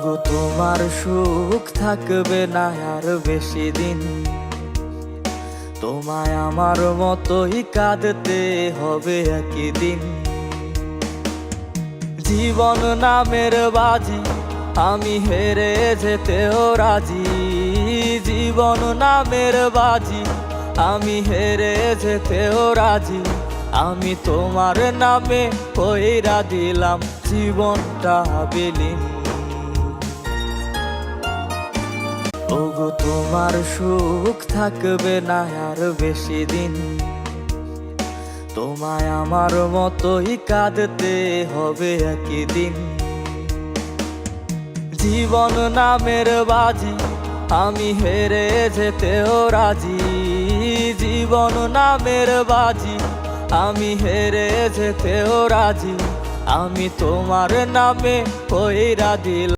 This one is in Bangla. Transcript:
ওগো তোমার সুখ থাকবে না আর বেশি দিন, তোমায় আমার মতোই কাঁদতে হবে একদিন। জীবন নামের বাজি আমি হেরে যেতেও রাজি, জীবন নামের বাজি আমি হেরে যেতেও রাজি। আমি তোমার নামে কইরা দিলাম জীবনটা বিলীন। ওগো তোমার সুখ থাকবে না আর বেশি দিন, তোমায় আমার মতোই কাঁদতে হবে একদিন। জীবন নামের বাজি আমি হেরে যেতেও রাজি, জীবন নামের বাজি আমি হেরে যেতেও রাজি। আমি তোমার নামে কইরা দিলাম